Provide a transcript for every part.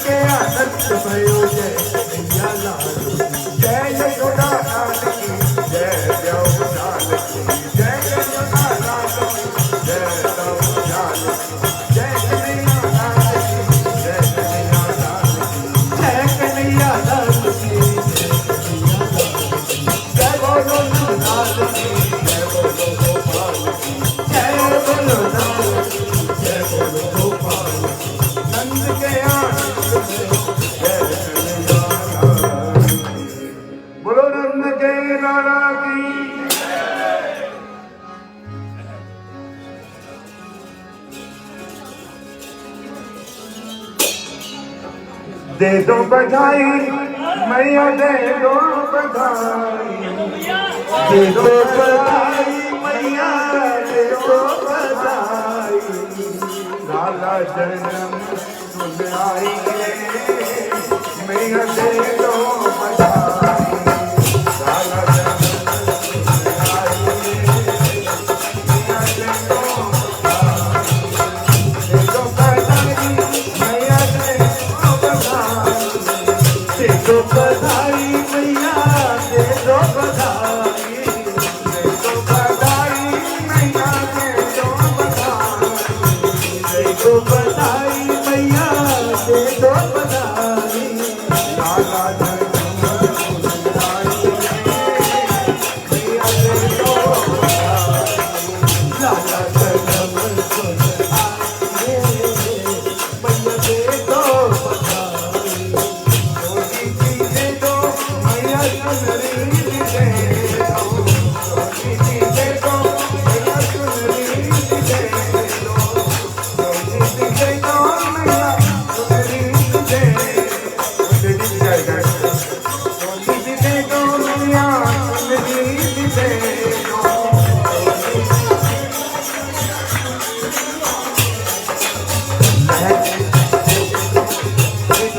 के आनंद भयो जय कन्हैया लाल जय यशोदा लाल की जय देवलाल की जय यशोदा लाल की जय देवलाल की जय कन्हैया लाल की जय कन्हैया लाल की जय कन्हैया लाल की जय बोलो लाल की जय बोलो गोपाल की जय बोलो लाल की जय बोलो गोपाल नंद के आनंद जय कन्हैया बोलो नंद के लाला की दे दो बधाई मैया दे दो बधाई दे दो बधाई मैया दे दो बधाई लाला जन्म सुन आई मैया दे दो बधाई लाला जन्म सुन आई मैया दे दो बधाई मैया दे दो बधाई दे दो बधाई मैया दे दो बधाई दे दो बधाई मैया दे दो बधाई दे दो बधाई मैया दे दो बधाई लाला जन्म सुन आई मैया दे दो बधाई लाला जन्म सुन आई मैया दे दो बधाई जोगी जी दे दो मैया सुनरी दे दो जोगी जी दे दो मैया सुनरी दे दो जोगी जी दे दो मैया सुनरी दे जोगी जी दे दो मैया सुनरी दे दो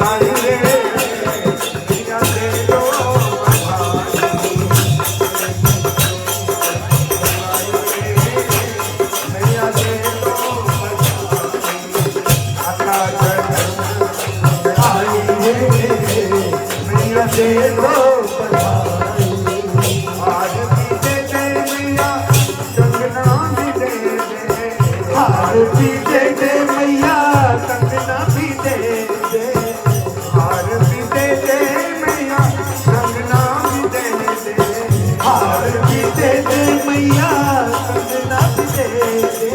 लाई रे मैया दे दो बधाई मैया दे दो बधाई आका जन्म आई रे मैया दे दो बधाई आरती दे दे मैया कंगना भी दे दे आरती दे दे मैया कंगना भी दे दे आरती दे दे मैया कंगना भी दे दे आरती दे दे मैया कंगना भी दे दे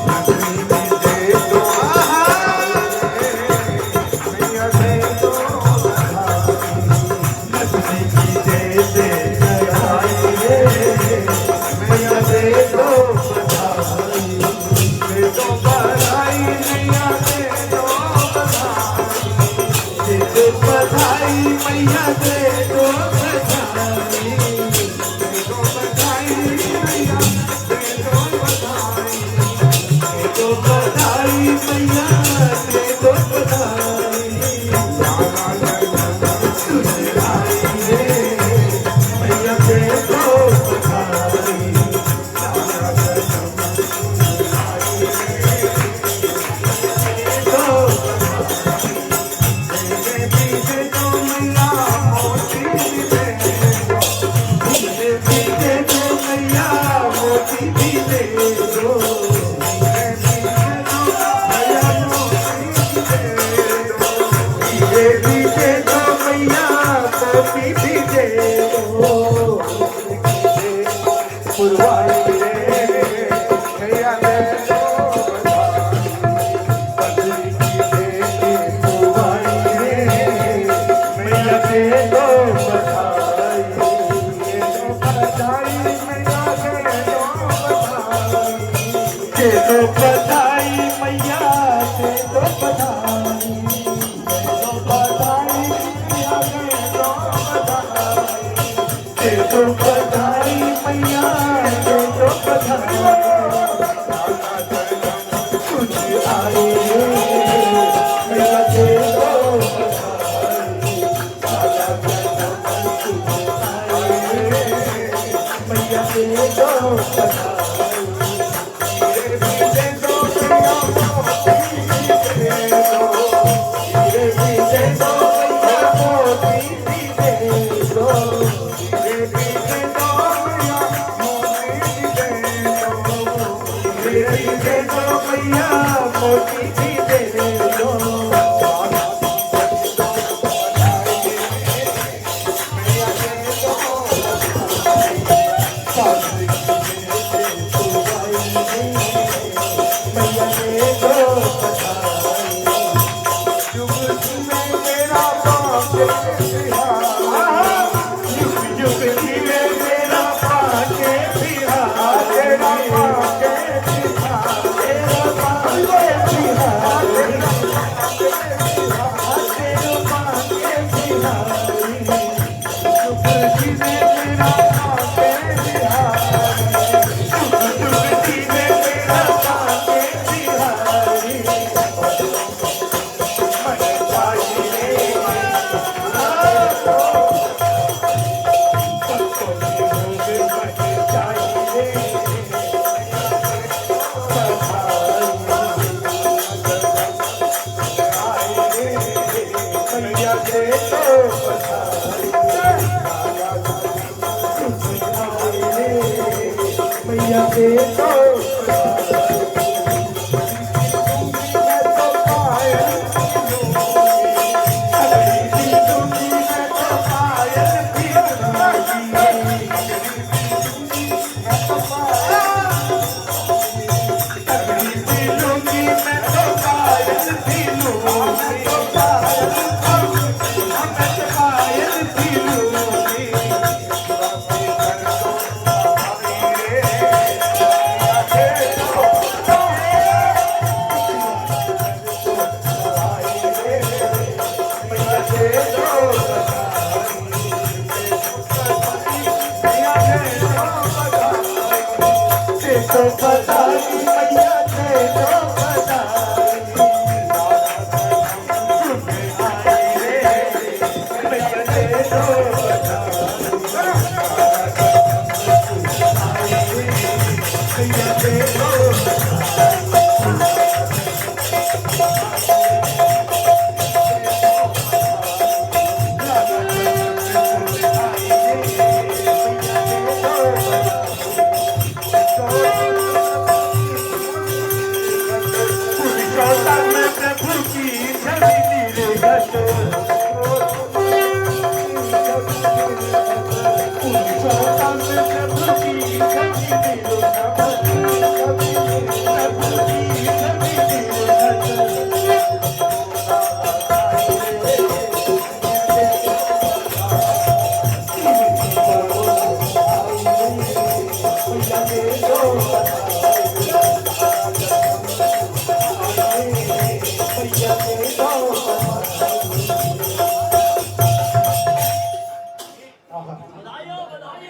नगरी भी दे दो मैया दे दो बधाई नगरी भी दे दे बधाई मैया दे दो बधाई दे दो बधाई मैया दे दो बधाई दे दो बधाई मैया दे दो बधाई दे दो बधाई मैया दे दो बधाई दे दो बधाई मैया दे दो बधाई लाला जन्म सुन आई रे मैया दे दो बधाई लाला जन्म सुन आई रे दो बधाई दे दो मैया मोती दे दो दे दो मैया मोती भी दे दो दे दो मैया मोती दे दो भी दे दो मैया मोती भी दे दो पुरवाई रे मैया दे दो बधाई बदली की दे पुरवाई रे मैया दे दो बधाई दे दो बधाई मैया दे दो बधाई दे दो बधाई मैया दे दो बधाई दे दो बधाई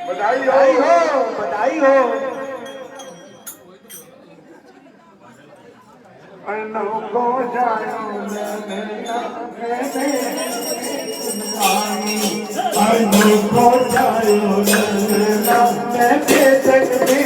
बधाई हो, बधाई हो। अनोखो जायो अनोखो जायो मैं सकते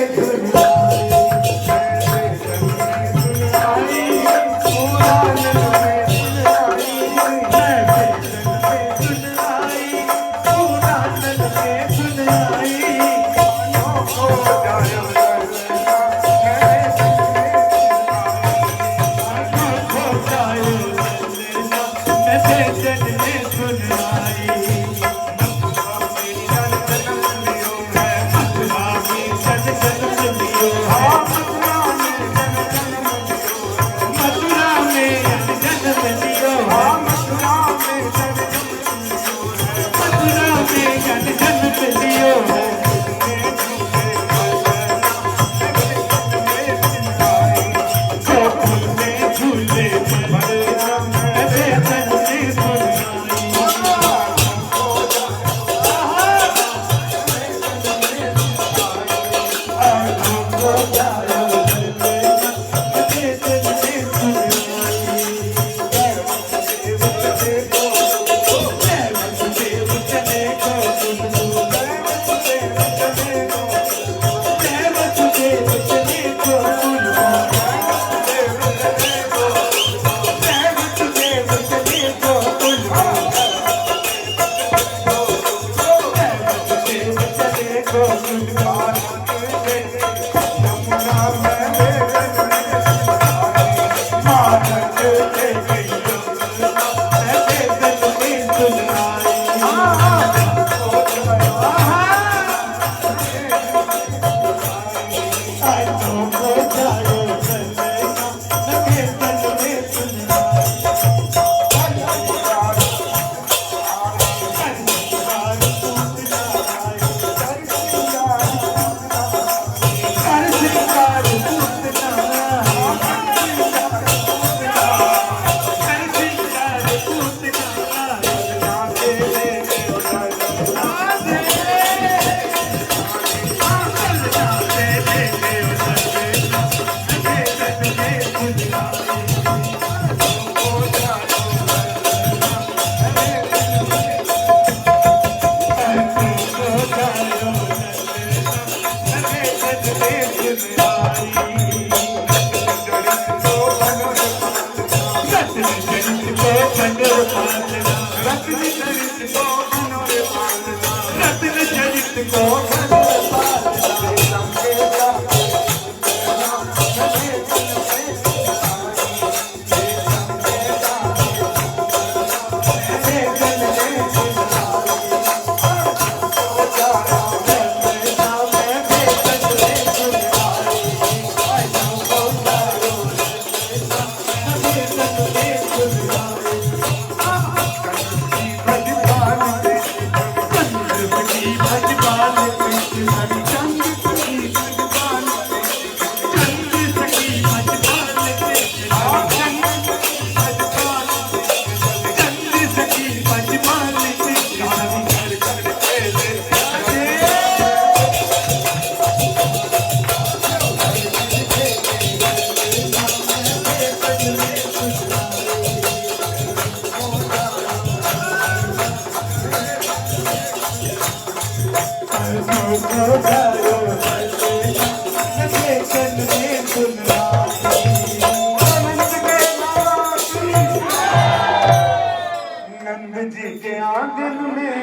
नंद जी के आंगन में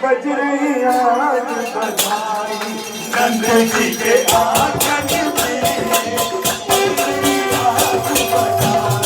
बज रही आज बधाई। नंद जी के आंगन में बज रही आज बधाई।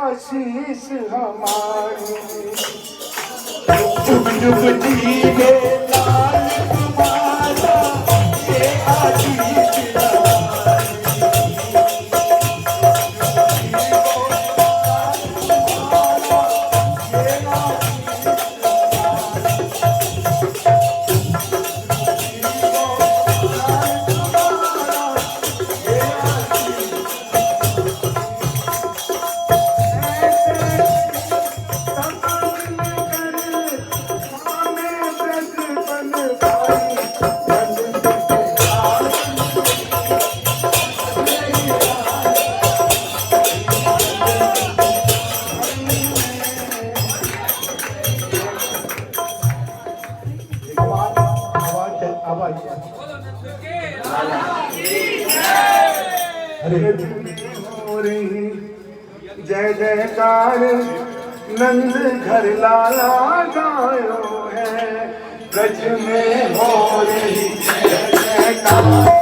आशीष हमारी जुग जुग जीवे लाल तुम्हारा ये आशीष हमारी जय जयकार नंद घर लाला गायो है, ब्रज में हो रही जय जयकार।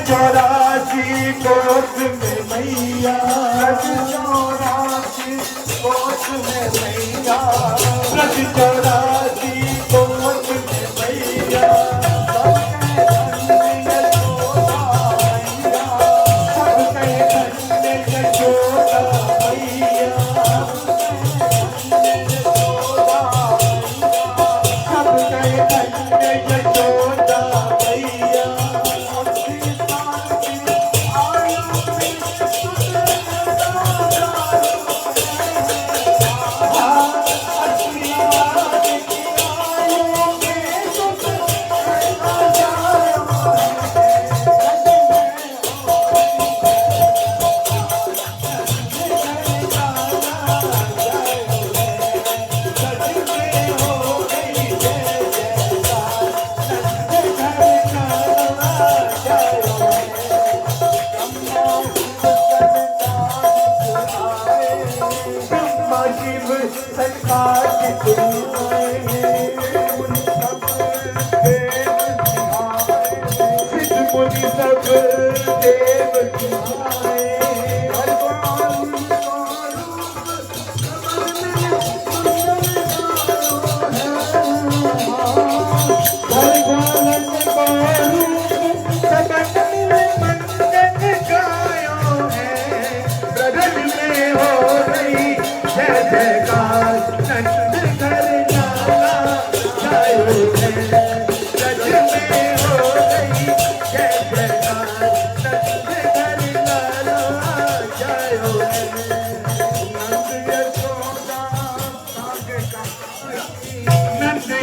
चौरासी कोस में मैया, चौरासी कोस में मैया, चौरासी कोस में मैया,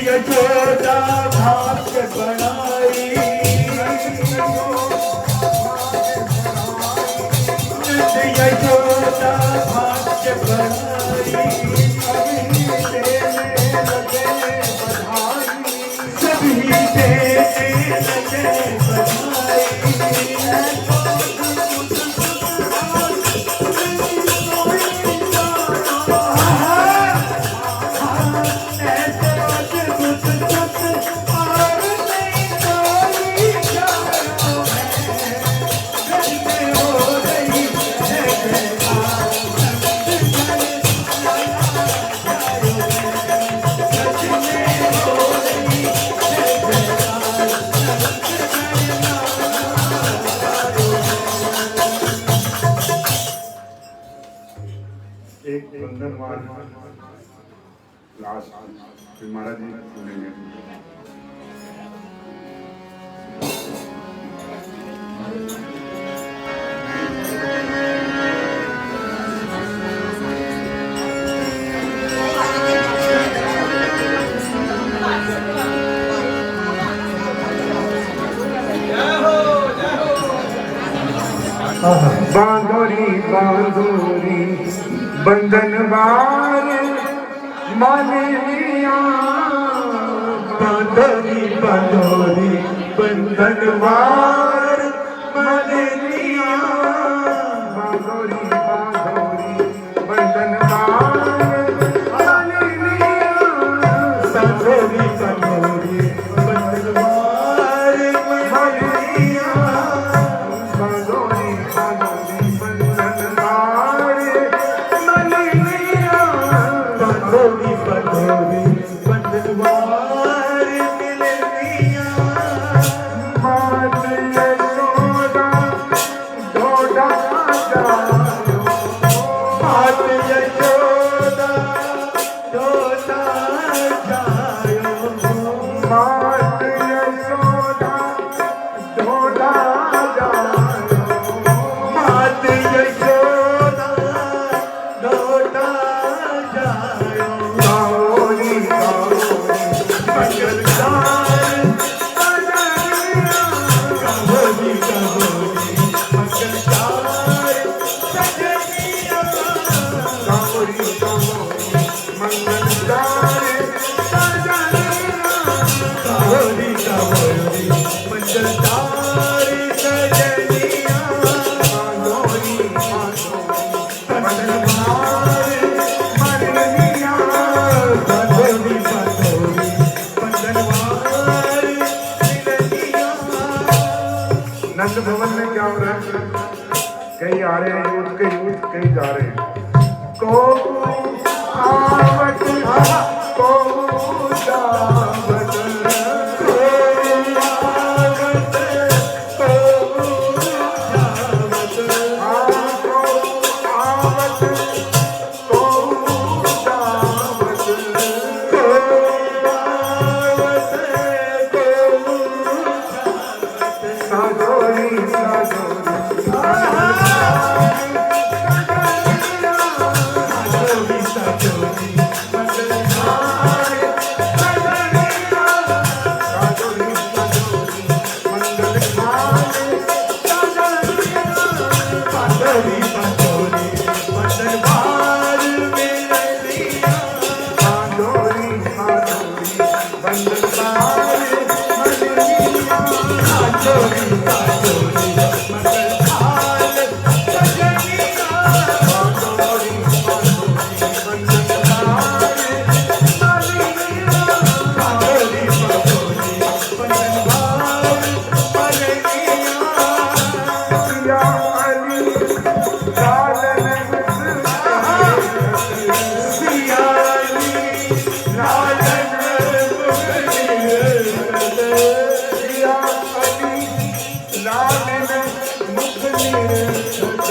यशोदा भाग्य बनाई, यशोदा भाग्य बनाई, सभी देने लगे बधाई। एक वंदनवान लास्ट फिर महाराज जी सुनेंगे। बांधोरी बांधोरी बंधन बार माने लिया बांधोरी बांधोरी बंधन बार माने लिया बांधोरी बांधोरी बंधन बार माने लिया बांधोरी बांधोरी बंधन बार माने लिया बांधोरी बांधोरी बंधन बार माने लिया बांधोरी बांधोरी बंधन बार मिले लिया मात यशोदा ढोढा जायो मात यशोदा ढोढा जायो मात यशोदा ढोढा जायो मात यशोदा ढोढा जायो गाओरी गाओरी मंगलकार सजनिया गाओरी गाओरी मंगलकार सजनिया गाओरी गाओरी मंगलकार सजनिया गाओरी गाओरी मंगलकार सजनिया गाओरी गाओरी मंगलवार नंद भवन में क्या हो रहा है? कई आ रहे हैं यूथ के यूथ, कई जा रहे हैं। को आवत को जावत को आवत को जावत को आवत को जावत को आवत को साजोरी साजोरी साजोरी साजोरी मंगलकार सजनिया साजोरी साजोरी मंगलकार सजनिया साजोरी साजोरी मंगलकार मिले लिया साजोरी साजोरी मंगलकार मिले लिया साजोरी साजोरी मंगलकार सजनिया साजोरी साजोरी मंगलकार मिले लिया साजोरी साजोरी मंगलकार मिले लिया सिया अली लालन सिया अली लालन सिया अली लालन मुख निरखत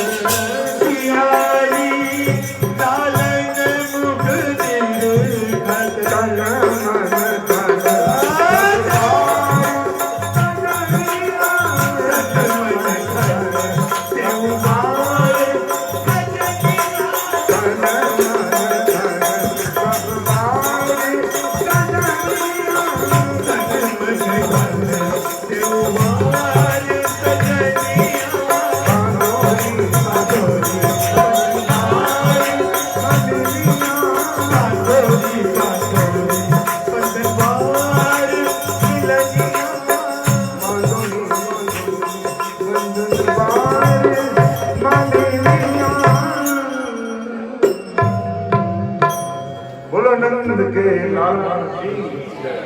सिया अली लालन मुख निरखत तन मन धन सजनिया रत मन धन देव मार सजनिया तन मन धन सब मार सजनिया तन मन धन देव मार सजनिया बांधोरी बांधोरी बंधनवार मिलिया बांधोरी बांधोरी बंधनवार मिलिया बांधोरी बांधोरी बंधनवार मिलिया। बोलो नंद के लाल की जय।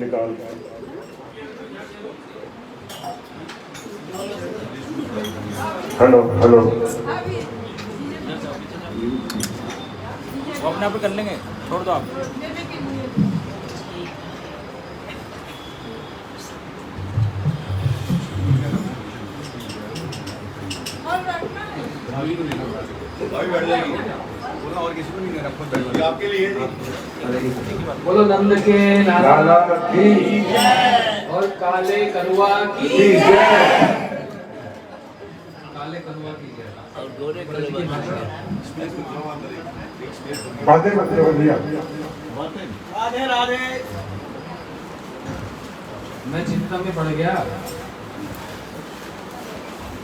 निकाल हेलो हेलो वो अपने आप ही कर लेंगे, छोड़ दो आप। बैठ जाएगी और किसी को नहीं देना, खुद बैठ जाएगी आपके लिए। बोलो नंद के लाला की और काले कनुआ की काले कनुआ की बातें करते हो भैया। राधे राधे। मैं चिंता में पड़ गया।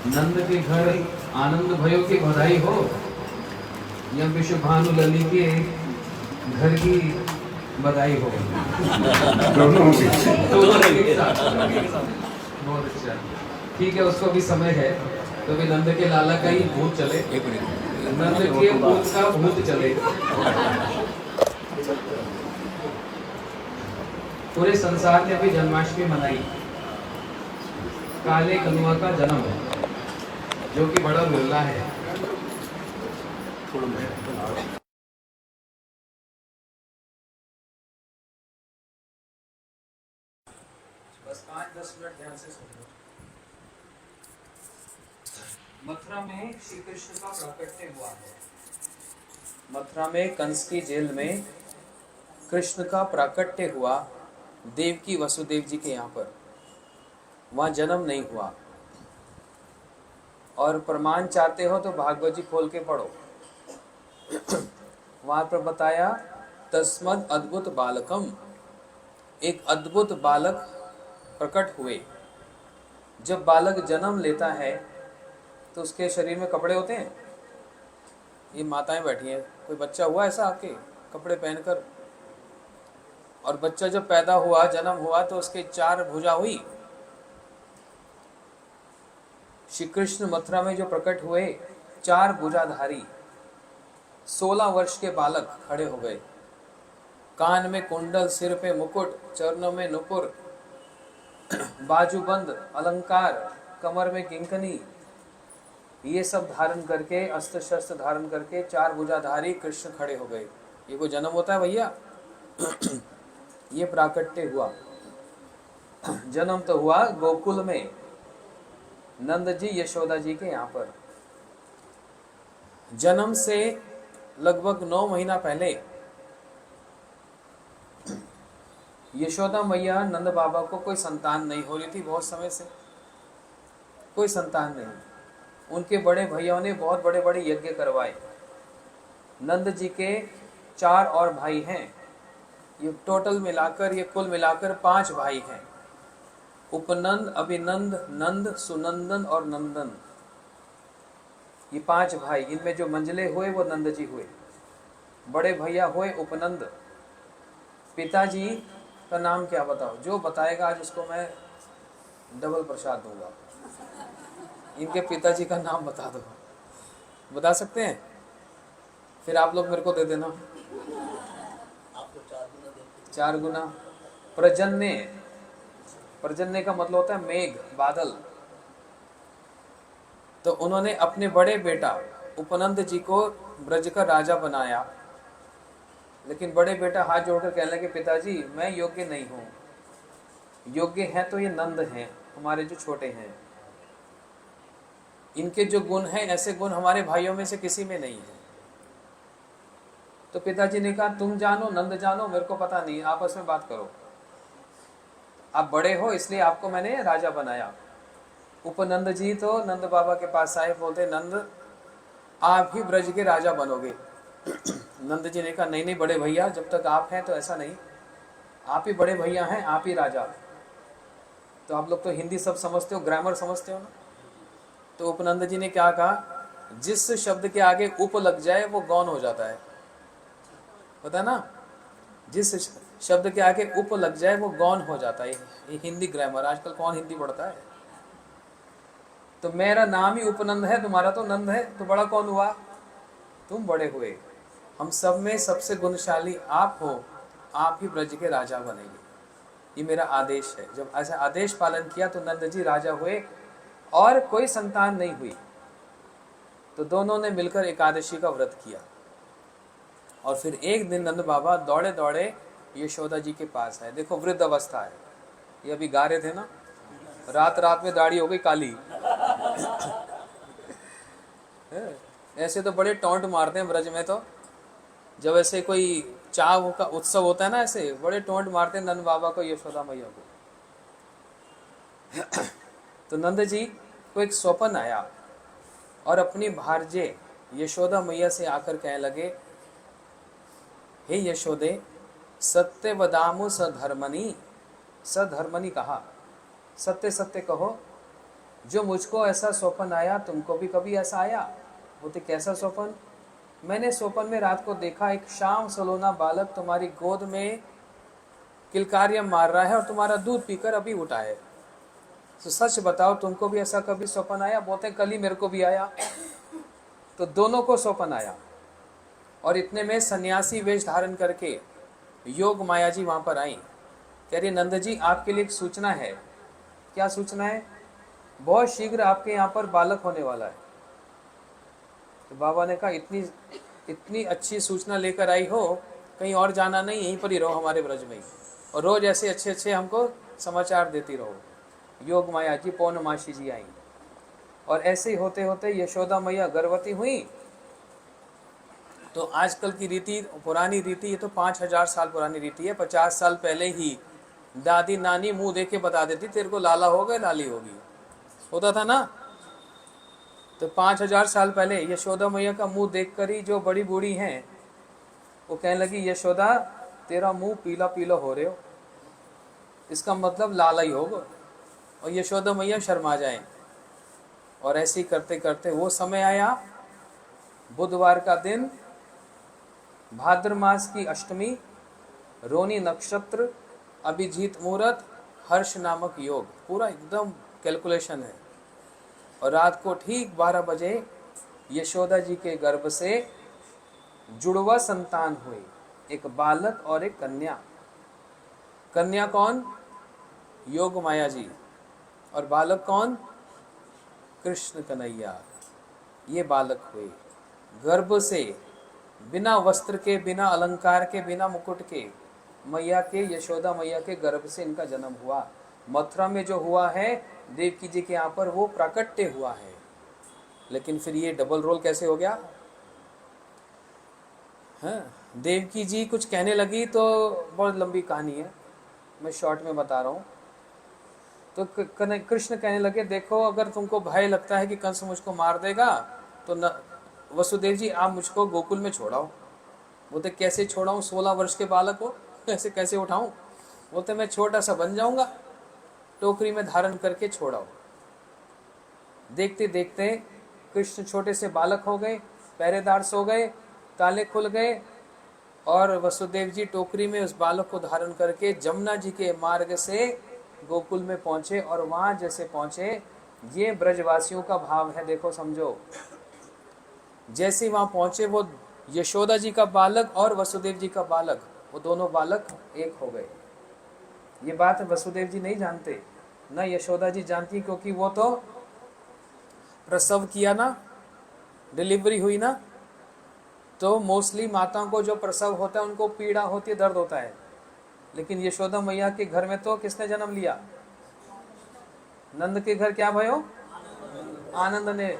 नंद के घर आनंद भयो की बधाई हो या विश्वभानु लली के घर की बधाई हो। दोनों होंगे। एक साथ। बहुत अच्छा, ठीक है, उसको भी समय है तो भी नंद के लाला का ही भूत चले, एक मिनट। नंद के भूत का भूत चले। पूरे संसार ने भी जन्माष्टमी मनाई। काले कनुआ का जन्म है जो कि बड़ा मिलना है। बस 5-10 मिनट ध्यान से सुनो। मथुरा में श्री कृष्ण का प्राकट्य हुआ है। मथुरा में कंस की जेल में कृष्ण का प्राकट्य हुआ, देवकी वसुदेव जी के यहाँ पर। वहाँ जन्म नहीं हुआ। और प्रमाण चाहते हो तो भागवत जी खोल के पढ़ो। वहाँ पर बताया तस्मद अद्भुत बालकम, एक अद्भुत बालक प्रकट हुए। जब बालक जन्म लेता है तो उसके शरीर में कपड़े होते हैं। ये माताएं बैठी हैं, कोई बच्चा हुआ ऐसा आपके कपड़े पहनकर? और बच्चा जब पैदा हुआ, जन्म हुआ, तो उसके 4 भुजा हुई। श्री कृष्ण मथुरा में जो प्रकट हुए, 4 भुजाधारी 16 वर्ष के बालक खड़े हो गए। कान में कुंडल, सिर पे मुकुट, चरणों में नुपुर, बाजूबंद अलंकार, कमर में किंकनी, ये सब धारण करके, अस्त्र शस्त्र धारण करके 4 भुजाधारी कृष्ण खड़े हो गए। ये कोई जन्म होता है भैया? ये प्राकट्य हुआ। जन्म तो हुआ गोकुल में, नंद जी यशोदा जी के यहाँ पर। जन्म से लगभग 9 महीना पहले यशोदा मैया नंद बाबा को कोई संतान नहीं हो रही थी। बहुत समय से कोई संतान नहीं। उनके बड़े भैया ने बहुत बड़े बड़े यज्ञ करवाए। नंद जी के 4 और भाई हैं। ये टोटल मिलाकर, ये कुल मिलाकर 5 भाई हैं। उपनंद, अभिनंद, नंद, सुनंदन और नंदन, ये 5 भाई। इनमें जो मंझले हुए वो नंद जी हुए। बड़े भैया हुए उपनंद। पिताजी का नाम क्या बताओ? जो बताएगा आज उसको मैं डबल प्रसाद दूंगा। इनके पिताजी का नाम बता दो। बता सकते हैं? फिर आप लोग मेरे को दे देना। 4 गुना। प्रजन्य, प्रजन्य का मतलब होता है मेघ, बादल। तो उन्होंने अपने बड़े बेटा उपनंद जी को ब्रज का राजा बनाया। लेकिन बड़े बेटा हाथ जोड़कर कहने लगे, पिताजी मैं योग्य नहीं हूँ। योग्य हैं तो ये नंद हैं, हमारे जो छोटे हैं। इनके जो गुण हैं, ऐसे गुण हमारे भाइयों में से किसी में नहीं है। तो पिताजी ने कहा, तुम जानो, नंद जानो, मेरे को पता नहीं, आपस में बात करो। आप बड़े हो इसलिए आपको मैंने राजा बनाया। उपनंद जी तो नंद बाबा के पास आए, बोलते नंद आप ही ब्रज के राजा बनोगे। नंद जी ने कहा, नहीं नहीं बड़े भैया, जब तक आप हैं तो ऐसा नहीं, आप ही बड़े भैया हैं, आप ही राजा। तो आप लोग तो हिंदी सब समझते हो, ग्रामर समझते हो ना। तो उपनंद जी ने क्या कहा, जिस शब्द के आगे उप लग जाए वो गौन हो जाता है, पता है ना? जिस शब्द के आगे उप लग जाए वो गौन हो जाता है। ये हिंदी ग्रामर, आजकल कौन हिंदी पढ़ता है? तो मेरा नाम ही उपनंद है, तुम्हारा तो नंद है, तो बड़ा कौन हुआ? तुम बड़े हुए। हम सब में सबसे गुणशाली आप हो, आप ही ब्रज के राजा बनेंगे, ये मेरा आदेश है। जब ऐसा आदेश पालन किया तो नंद जी राजा हुए और कोई संतान नहीं हुई। तो दोनों ने मिलकर एकादशी का व्रत किया। और फिर एक दिन नंद बाबा दौड़े दौड़े यशोदा जी के पास आए। देखो वृद्ध अवस्था है, ये अभी गा रहे थे ना, रात रात में दाढ़ी हो गई काली। ऐसे तो बड़े टोंट मारते हैं ब्रज में। तो जब ऐसे कोई चाव का उत्सव होता है ना, ऐसे बड़े टोंट मारते हैं नंद बाबा को, यशोदा मैया को। तो नंद जी को एक स्वप्न आया और अपनी भार्जे यशोदा मैया से आकर कहने लगे, हे यशोदे, सत्य वदामु सधर्मनि। सधर्मनि कहा, सत्य सत्य कहो, जो मुझको ऐसा स्वप्न आया तुमको भी कभी ऐसा आया? बोलते कैसा स्वप्न? मैंने स्वप्न में रात को देखा एक शाम सलोना बालक तुम्हारी गोद में किलकारियां मार रहा है और तुम्हारा दूध पीकर अभी उठा है। तो सच बताओ तुमको भी ऐसा कभी स्वप्न आया? बोलते कल ही मेरे को भी आया। तो दोनों को स्वप्न आया और इतने में सन्यासी वेश धारण करके योग माया जी वहां पर आई। कह रही नंद जी आपके लिए एक सूचना है। क्या सूचना है? बहुत शीघ्र आपके यहाँ पर बालक होने वाला है। तो बाबा ने कहा इतनी अच्छी सूचना लेकर आई हो, कहीं और जाना नहीं, यहीं पर ही रहो हमारे ब्रज में ही, और रोज ऐसे अच्छे अच्छे हमको समाचार देती रहो। योग माया जी पौर्णमासी जी आई और ऐसे ही होते होते यशोदा मैया गर्भवती हुई। तो आजकल की रीति पुरानी रीति, ये तो 5000 साल पुरानी रीति है। 50 साल पहले ही दादी नानी मुंह देख के बता देती तेरे को लाला होगा लाली होगी, होता था ना। तो 5000 साल पहले यशोदा मैया का मुंह देखकर ही जो बड़ी बूढ़ी हैं वो कहने लगी यशोदा तेरा मुंह पीला पीला हो रहे हो, इसका मतलब लाला ही होगा। और यशोदा मैया शर्मा जाए। और ऐसे ही करते करते वो समय आया, बुधवार का दिन, भाद्र मास की अष्टमी, रोनी नक्षत्र, अभिजीत मुहूर्त, हर्ष नामक योग, पूरा एकदम कैलकुलेशन है। और रात को ठीक 12 बजे यशोदा जी के गर्भ से जुड़वा संतान हुई, एक बालक और एक कन्या। कन्या कौन? योग माया जी। और बालक कौन? कृष्ण कन्हैया। ये बालक हुए गर्भ से, बिना वस्त्र के, बिना अलंकार के, बिना मुकुट के, मैया के, यशोदा मैया के गर्भ से इनका जन्म हुआ। मथुरा में जो हुआ है देवकी जी के यहाँ पर वो प्राकट्य हुआ है। लेकिन फिर ये डबल रोल कैसे हो गया? हाँ, देवकी जी कुछ कहने लगी तो बहुत लंबी कहानी है, मैं शॉर्ट में बता रहा हूँ। तो कृष्ण कहने लगे देखो अगर तुमको भय लगता है कि कंस मुझको मार देगा तो वसुदेव जी आप मुझको गोकुल में छोड़ाओ। बोलते कैसे छोड़ाऊँ? 16 वर्ष के बालक हो, ऐसे कैसे उठाऊं? बोलते मैं छोटा सा बन जाऊंगा, टोकरी में धारण करके छोड़ाओ। देखते देखते कृष्ण छोटे से बालक हो गए, पहरेदार सो गए, ताले खुल गए और वसुदेव जी टोकरी में उस बालक को धारण करके जमुना जी के मार्ग से गोकुल में पहुंचे। और वहां जैसे पहुंचे, ये ब्रजवासियों का भाव है, देखो समझो। जैसे वहां पहुंचे वो यशोदा जी का बालक और वसुदेव जी का बालक, वो दोनों बालक एक हो गए। ये बात वसुदेव जी नहीं जानते, न यशोदा जी जानती, क्योंकि वो तो प्रसव किया ना, डिलीवरी हुई ना। तो मोस्टली माताओं को जो प्रसव होता है उनको पीड़ा होती है, दर्द होता है। लेकिन यशोदा मैया के घर में तो किसने जन्म लिया? नंद के घर क्या भयो? आनंद ने।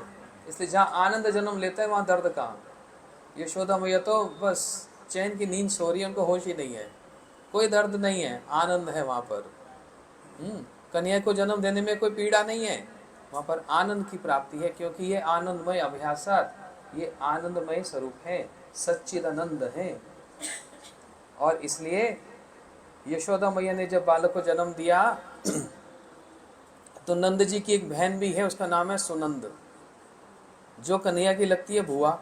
इसलिए जहाँ आनंद जन्म लेता है वहाँ दर्द कहाँ? यशोदा मैया तो बस चैन की नींद सो रही है, उनको होश ही नहीं है, कोई दर्द नहीं है, आनंद है वहाँ पर। कन्या को जन्म देने में कोई पीड़ा नहीं है, वहाँ पर आनंद की प्राप्ति है, क्योंकि ये आनंदमय अभ्यासात, ये आनंदमय स्वरूप है, सच्चिदानंद है। और इसलिए यशोदा मैया ने जब बालक को जन्म दिया तो नंद जी की एक बहन भी है, उसका नाम है सुनंद, जो कन्हैया की लगती है बुआ।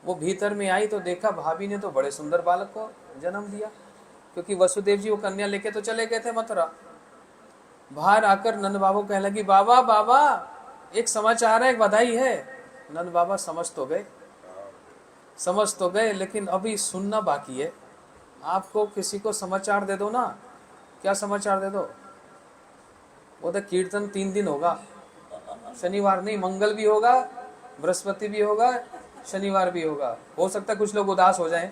वो भीतर में आई तो देखा भाभी ने तो बड़े सुंदर बालक को जन्म दिया, क्योंकि वसुदेव जी वो कन्या लेके तो चले गए थे मथुरा। बाहर आकर नंद बाबा कहने लगी बाबा बाबा एक समाचार है, एक बधाई है। नंद बाबा समझ तो गए, लेकिन अभी सुनना बाकी है। आपको किसी को समाचार दे दो ना, क्या समाचार दे दो? वो तो कीर्तन 3 दिन होगा, शनिवार नहीं, मंगल भी होगा, बृहस्पति भी होगा, शनिवार भी होगा। हो सकता है कुछ लोग उदास हो जाएं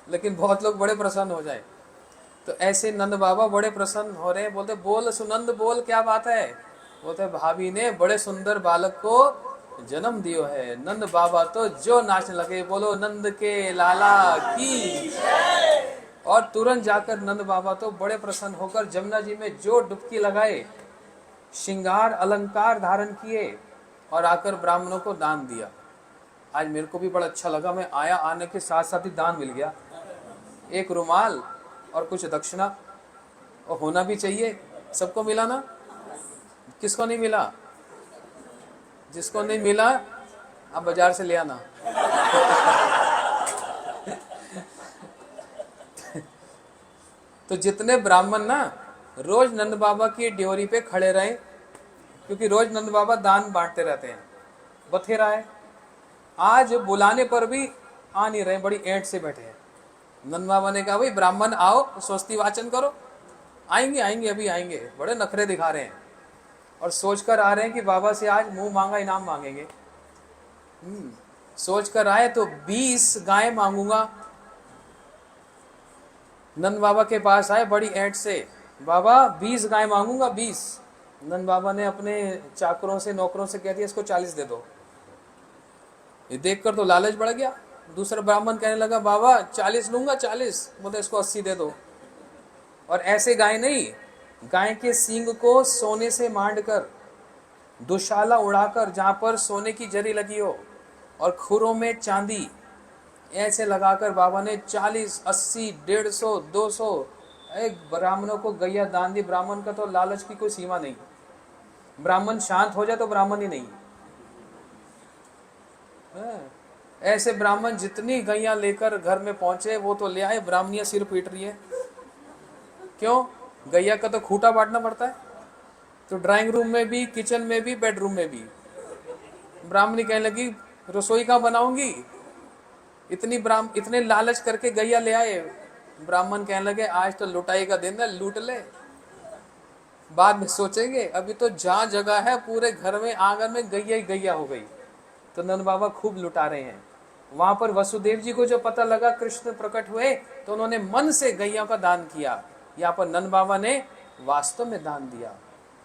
लेकिन बहुत लोग बड़े प्रसन्न हो जाएं। तो ऐसे नंद बाबा बड़े प्रसन्न हो रहे हैं, बोलते बोल सुनंद बोल, क्या बात है? बोलते भाभी ने बड़े सुंदर बालक को जन्म दियो है। नंद बाबा तो जो नाचने लगे, बोलो नंद के लाला की। और तुरंत जाकर नंद बाबा तो बड़े प्रसन्न होकर जमुना जी में जो डुबकी लगाए, श्रृंगार अलंकार धारण किए और आकर ब्राह्मणों को दान दिया। आज मेरे को भी बड़ा अच्छा लगा, मैं आया, आने के साथ साथ ही दान मिल गया, एक रुमाल और कुछ दक्षिणा। और होना भी चाहिए। सबको मिला ना? किसको नहीं मिला? जिसको नहीं मिला आप बाजार से ले आना। तो जितने ब्राह्मण ना रोज नंद बाबा की ड्योरी पे खड़े रहे, क्योंकि रोज नंद बाबा दान बांटते रहते हैं। बथेरा है, आज बुलाने पर भी आ नहीं रहे, बड़ी ऐंठ से बैठे हैं। नंद बाबा ने कहा भाई ब्राह्मण आओ स्वस्ति वाचन करो। आएंगे आएंगे अभी आएंगे, बड़े नखरे दिखा रहे हैं और सोचकर आ रहे हैं कि बाबा से आज मुंह मांगा इनाम मांगेंगे। सोचकर आए तो 20 गाय मांगूंगा। नंद बाबा के पास आए बड़ी ऐंठ से, बाबा 20 गाय मांगूंगा 20। नंद बाबा ने अपने चाकरों से नौकरों से कह दिया इसको 40 दे दो। ये देखकर तो लालच बढ़ गया। दूसरा ब्राह्मण कहने लगा बाबा 40 लूंगा 40, बोले इसको 80 दे दो। और ऐसे गाय नहीं, गाय के सींग को सोने से मांड कर, दुशाला उड़ाकर जहां पर सोने की जरी लगी हो और खुरों में चांदी, ऐसे लगाकर बाबा ने 40, 80, 150, 200 एक ब्राह्मणों को गैया दान दी। ब्राह्मण का तो लालच की कोई सीमा नहीं। ब्राह्मण शांत हो जाए तो ब्राह्मण ही नहीं। ऐसे ब्राह्मण जितनी गैया लेकर घर में पहुंचे वो तो ले आए, ब्राह्मणियां सिर पीट रही है। क्यों? गैया का तो खूंटा बांटना पड़ता है। तो ड्राइंग रूम में भी, किचन में भी, बेडरूम में भी। ब्राह्मणी कहने लगी रसोई कहाँ बनाऊंगी? इतने लालच करके गैया ले आए। ब्राह्मण कहने लगे आज तो लुटाई का दिन है, लूट ले, बाद में सोचेंगे। अभी तो जहाँ जगह है पूरे घर में आंगन में गैया ही गैया हो गई। तो नंद बाबा खूब लुटा रहे हैं। वहां पर वसुदेव जी को जो पता लगा कृष्ण प्रकट हुए तो उन्होंने मन से गैया का दान किया। यहाँ पर नंद बाबा ने वास्तव में दान दिया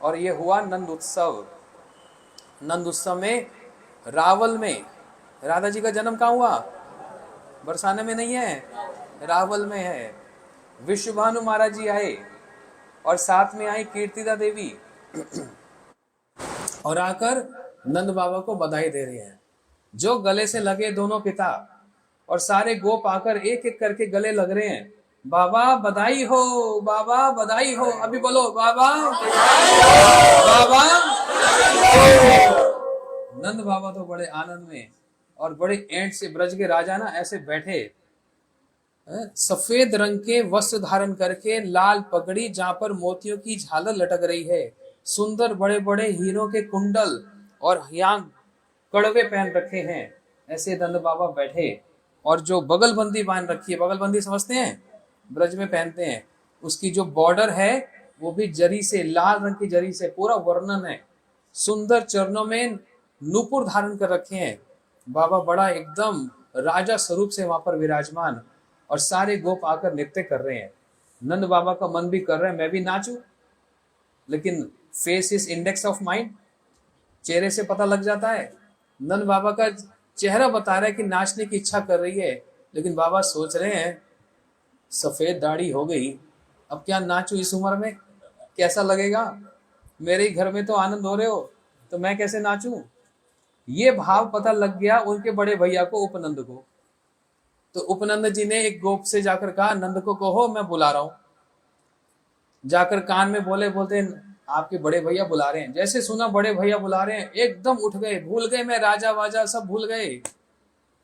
और ये हुआ नंद उत्सव। नंद उत्सव में रावल में राधा जी का जन्म कहाँ हुआ? बरसाने में नहीं है, रावल में है। विश्वभानु महाराज जी आए और साथ में आई कीर्तिदा देवी और आकर नंद बाबा को बधाई दे रहे हैं। जो गले से लगे दोनों पिता और सारे गोप आकर एक एक करके गले लग रहे हैं। बाबा बधाई हो, बाबा बधाई हो। अभी बोलो बाबा बाबा। नंद बाबा तो बड़े आनंद में और बड़े ऐंठ से, ब्रज के राजा ना ऐसे बैठे, सफेद रंग के वस्त्र धारण करके, लाल पगड़ी जहां पर मोतियों की झालर लटक रही है, सुंदर बड़े बड़े हीरों के कुंडल और यहाँ कड़वे पहन रखे हैं। ऐसे नंद बाबा बैठे और जो बगलबंदी बांध रखी है, बगलबंदी समझते हैं, ब्रज में पहनते हैं, उसकी जो बॉर्डर है वो भी जरी से, लाल रंग की जरी से पूरा वर्णन है। सुंदर चरणों में नूपुर धारण कर रखे हैं। बाबा बड़ा एकदम राजा स्वरूप से वहां पर विराजमान और सारे गोप आकर नृत्य कर रहे हैं। नंद बाबा का मन भी कर रहा है मैं भी नाचूं, लेकिन face is index of mind, चेहरे से पता लग जाता है। नंद बाबा का चेहरा बता रहा है कि नाचने की इच्छा कर रही है, लेकिन बाबा सोच रहे हैं सफेद दाढ़ी हो गई, अब क्या नाचूं इस उम्र में, कैसा लगेगा? मेरे ही घर में तो आनंद हो रहे हो तो मैं कैसे नाचूं? ये भाव पता लग गया उनके बड़े भैया को, उपनंद को। तो उपनंद जी ने एक गोप से जाकर कहा नंद को कहो मैं बुला रहा हूं। जाकर कान में बोले, बोलते आपके बड़े भैया बुला रहे हैं। जैसे सुना बड़े भैया बुला रहे हैं एकदम उठ गए, भूल गए मैं राजा वाजा सब भूल गए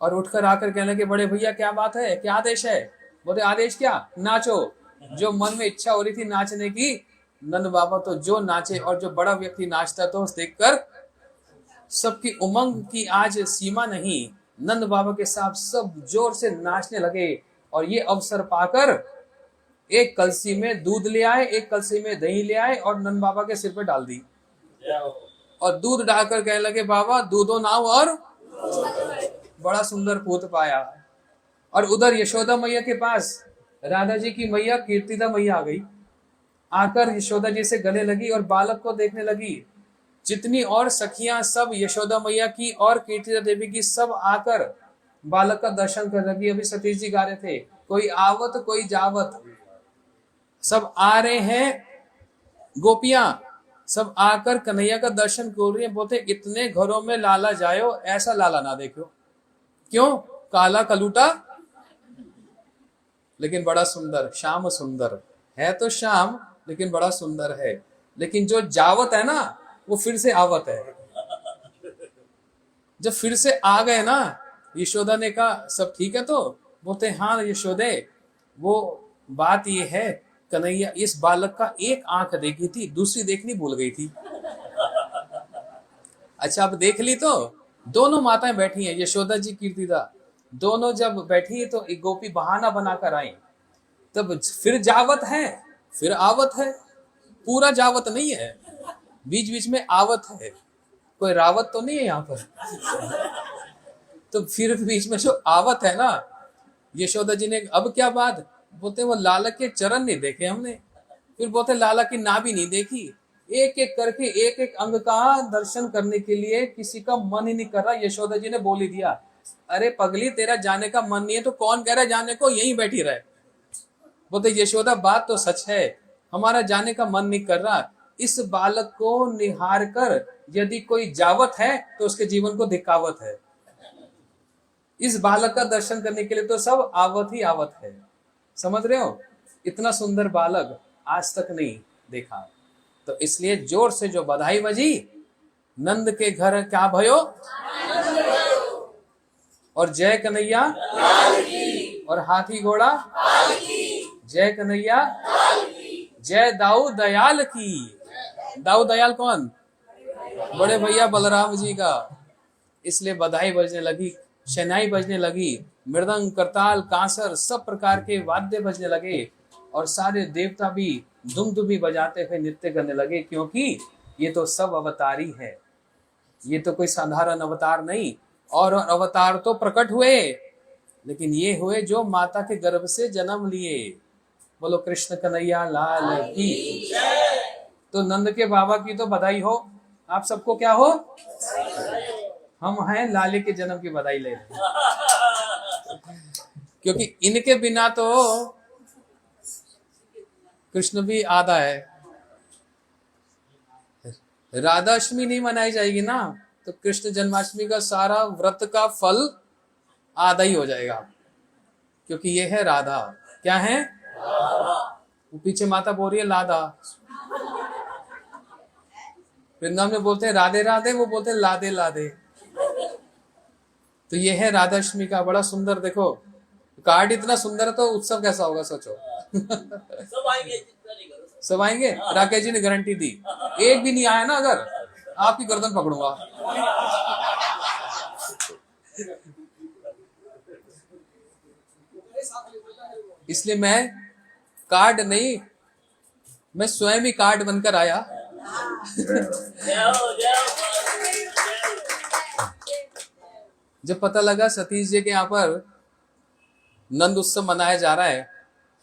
और उठकर आकर कहने लगे बड़े भैया क्या बात है, क्या आदेश है? बोले आदेश क्या, नाचो। जो मन में इच्छा हो रही थी नाचने की, नंद बाबा तो जो नाचे और जो बड़ा व्यक्ति नाचता तो देखकर सबकी उमंग की आज सीमा नहीं। नंद बाबा के साथ सब जोर से नाचने लगे और ये अवसर पाकर एक कलसी में दूध ले आए, एक कलसी में दही ले आए और नंद बाबा के सिर पे डाल दी और दूध डालकर कहने लगे बाबा दूधो नाव और बड़ा सुंदर पूत पाया। और उधर यशोदा मैया के पास राधा जी की मैया कीर्तिदा मैया आ गई, आकर यशोदा जी से गले लगी और बालक को देखने लगी। जितनी और सखियां सब यशोदा मैया की और कीर्तिदा देवी की सब आकर बालक का दर्शन कर लगी। अभी सतीश जी गा रहे थे, कोई आवत कोई जावत, सब आ रहे हैं गोपियां, सब आकर कन्हैया का दर्शन कर रही है। बोलते इतने घरों में लाला जायो, ऐसा लाला ना देखो। क्यों? काला कलूटा लेकिन बड़ा सुंदर, श्याम सुंदर है तो श्याम लेकिन बड़ा सुंदर है। लेकिन जो जावत है ना, वो फिर से आवत है। जब फिर से आ गए ना, यशोदा ने कहा सब ठीक है, तो बोलते हाँ यशोदे, वो बात ये है कन्हैया इस बालक का एक आंख देखी थी, दूसरी देखनी भूल गई थी। अच्छा अब देख ली तो दोनों माताएं बैठी हैं, यशोदा जी कीर्तिदा, दोनों जब बैठी तो एक गोपी बहाना बनाकर आई, तब फिर जावत है फिर आवत है, पूरा जावत नहीं है, बीच बीच में आवत है, कोई रावत तो नहीं है यहाँ पर। तो फिर बीच में जो आवत है ना, यशोदा जी ने अब क्या बात, बोलते वो लाला के चरण नहीं देखे हमने, फिर बोलते लाला की नाभि नहीं देखी, एक एक करके एक एक अंग का दर्शन करने के लिए किसी का मन ही नहीं कर रहा। यशोदा जी ने बोल ही दिया, अरे पगली तेरा जाने का मन नहीं है तो कौन कह रहा है जाने को, यहीं बैठी रहे। बोलते यशोदा बात तो सच है, हमारा जाने का मन नहीं कर रहा, इस बालक को निहार कर यदि कोई जावत है तो उसके जीवन को धिकावत है, इस बालक का दर्शन करने के लिए तो सब आवत ही आवत है। समझ रहे हो, इतना सुंदर बालक आज तक नहीं देखा। तो इसलिए जोर से जो बधाई बजी, नंद के घर क्या भयो, और जय कन्हैया, और हाथी घोड़ा, जय कन्हैया, जय दाऊ दयाल की। दाऊ दयाल कौन, बड़े भैया बलराम जी का। इसलिए बधाई बजने लगी, शहनाई बजने लगी, मृदंग करताल कांसर सब प्रकार के वाद्य बजने लगे, और सारे देवता भी दुम बजाते हुए नृत्य करने लगे, क्योंकि ये तो सब अवतारी है, ये तो कोई साधारण अवतार नहीं। और अवतार तो प्रकट हुए, लेकिन ये हुए जो माता के गर्भ से जन्म लिए। बोलो कृष्ण कन्हैया लाल की। तो नंद के बाबा की तो बधाई हो, आप सबको क्या हो, हम हैं लाले के जन्म की बधाई ले रहे हैं, क्योंकि इनके बिना तो कृष्ण भी आधा है। राधाष्टमी नहीं मनाई जाएगी ना, तो कृष्ण जन्माष्टमी का सारा व्रत का फल आधा ही हो जाएगा, क्योंकि ये है राधा। क्या है, वो पीछे माता बोल रही है लाधा। वृंदावन में बोलते हैं राधे राधे, वो बोलते हैं लादे लादे। तो ये है राधाष्टमी का बड़ा सुंदर, देखो कार्ड इतना सुंदर है तो उत्सव कैसा होगा सोचो। सब आएंगे, राकेश जी ने गारंटी दी, एक भी नहीं आया ना अगर आपकी गर्दन पकड़ूंगा। इसलिए मैं कार्ड नहीं, मैं स्वयं ही कार्ड बनकर आया। जब पता लगा सतीश जी के यहाँ पर नंद उत्सव मनाया जा रहा है,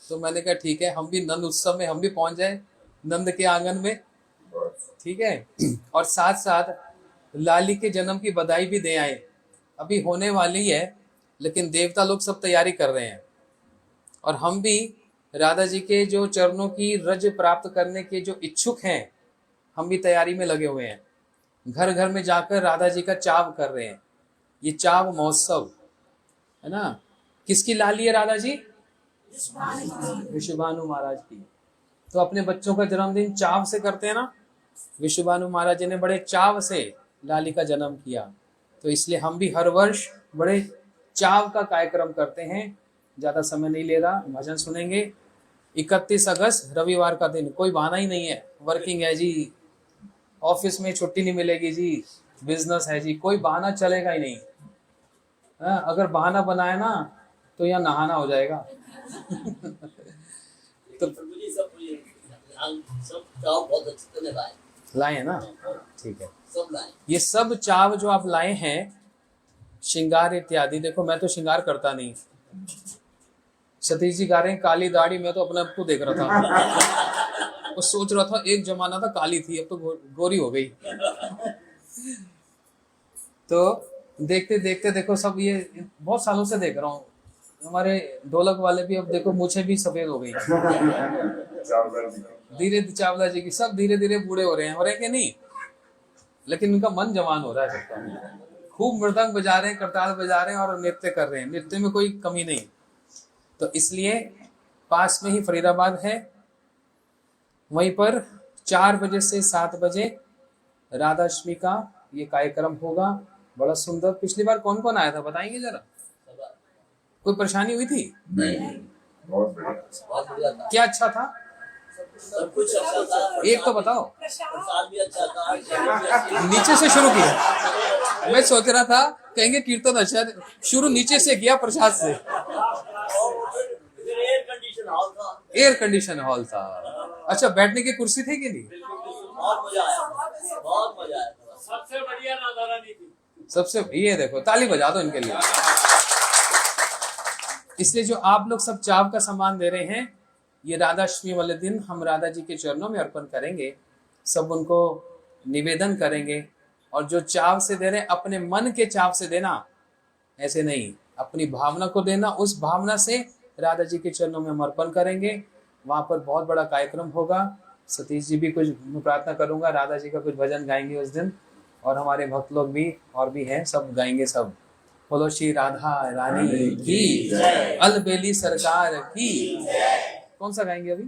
तो मैंने कहा ठीक है, हम भी नंद उत्सव में हम भी पहुंच जाए, नंद के आंगन में, ठीक है। और साथ साथ लाली के जन्म की बधाई भी दे आए। अभी होने वाली है, लेकिन देवता लोग सब तैयारी कर रहे हैं, और हम भी राधा जी के जो चरणों की रज प्राप्त करने के जो इच्छुक हैं, हम भी तैयारी में लगे हुए हैं। घर घर में जाकर राधा जी का चाव कर रहे हैं। ये चाव महोत्सव है ना, किसकी लाली है राधा जी, विश्वभानु महाराज की। तो अपने बच्चों का जन्मदिन चाव से करते हैं ना, विश्वभानु महाराज जी ने बड़े चाव से लाली का जन्म किया, तो इसलिए हम भी हर वर्ष बड़े चाव का कार्यक्रम करते हैं। ज्यादा समय नहीं ले रहा, भजन सुनेंगे। 31 अगस्त रविवार का दिन, कोई बहाना ही नहीं है, वर्किंग है जी, ऑफिस में छुट्टी नहीं मिलेगी जी, बिजनेस है जी, कोई बहाना चलेगा ही नहीं। अगर बहाना बनाए ना तो यहाँ नहाना हो जाएगा। तो सब चाव बहुत अच्छे से लाए हैं ना, ठीक है। सब लाए, ये सब चाव जो आप लाए हैं, श्रृंगार इत्यादि, देखो मैं तो श्रृंगार करता नहीं। सतीश जी गा रहे हैं काली दाढ़ी, मैं तो अपने आप को देख रहा था और सोच रहा था एक जमाना था काली थी, अब तो गोरी हो गई। तो देखते देखते देखो सब, ये बहुत सालों से देख रहा हूँ, हमारे ढोलक वाले भी अब देखो मुझे भी सफेद हो गई धीरे, चावला जी की सब धीरे धीरे बूढ़े हो रहे हैं कि नहीं, लेकिन उनका मन जवान हो रहा है सबका। खूब मृदंग बजा रहे हैं, करताल बजा रहे हैं और नृत्य कर रहे हैं, नृत्य में कोई कमी नहीं। तो इसलिए पास में ही फरीदाबाद है, वहीं पर 4 बजे से 7 बजे राधाष्टमी का ये कार्यक्रम होगा, बड़ा सुंदर। पिछली बार कौन कौन आया था बताएंगे जरा? कोई परेशानी हुई थी? बहुत बढ़िया। क्या अच्छा था? सब कुछ अच्छा था। एक तो बताओ। प्रसाद भी अच्छा था। नीचे से शुरू किया। मैं सोच रहा था कहेंगे कीर्तन अच्छा, शुरू नीचे से किया, प्रसाद से। एयर कंडीशन हॉल था। एयर कंडीशन हॉल था। अच्छा, बैठने की कुर्सी थी कि नहीं? बहुत मजा आया, बहुत मजा आया। सबसे बढ़िया राधा रानी थी। सबसे, ये देखो ताली बजा दो इनके लिए। इसलिए जो आप लोग सब चाव का सामान दे रहे हैं, ये राधाष्टमी वाले दिन हम राधा जी के चरणों में अर्पण करेंगे, सब उनको निवेदन करेंगे। और जो चाव से दे रहे हैं, अपने मन के चाव से देना, ऐसे नहीं, अपनी भावना को देना। उस भावना से राधा जी के चरणों में हम अर्पण करेंगे। वहां पर बहुत बड़ा कार्यक्रम होगा। सतीश जी भी कुछ, मैं प्रार्थना करूंगा, राधा जी का कुछ भजन गाएंगे उस दिन, और हमारे भक्त लोग भी और भी हैं, सब गाएंगे सब। बोलो श्री राधा रानी की, अलबेली सरकार की। कौन सा गाएंगे अभी?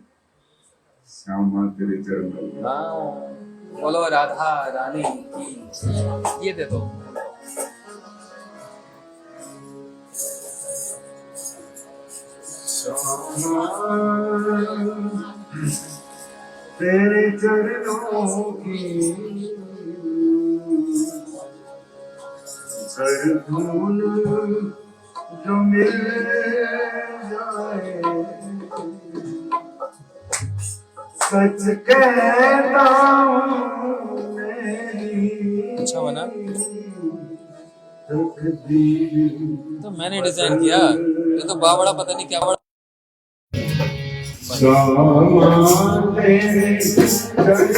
श्यामा तेरे चरण। हाँ, बोलो राधा रानी की। ये दे दो। तेरे चरणों की कर धूल जो मिल जाए, सच कहता हूँ मेरी अच्छा बना तकदीर। तो मैंने डिजाइन किया, ये तो बावड़ा पता नहीं क्या बड़ा। श्यामा तेरे चरणों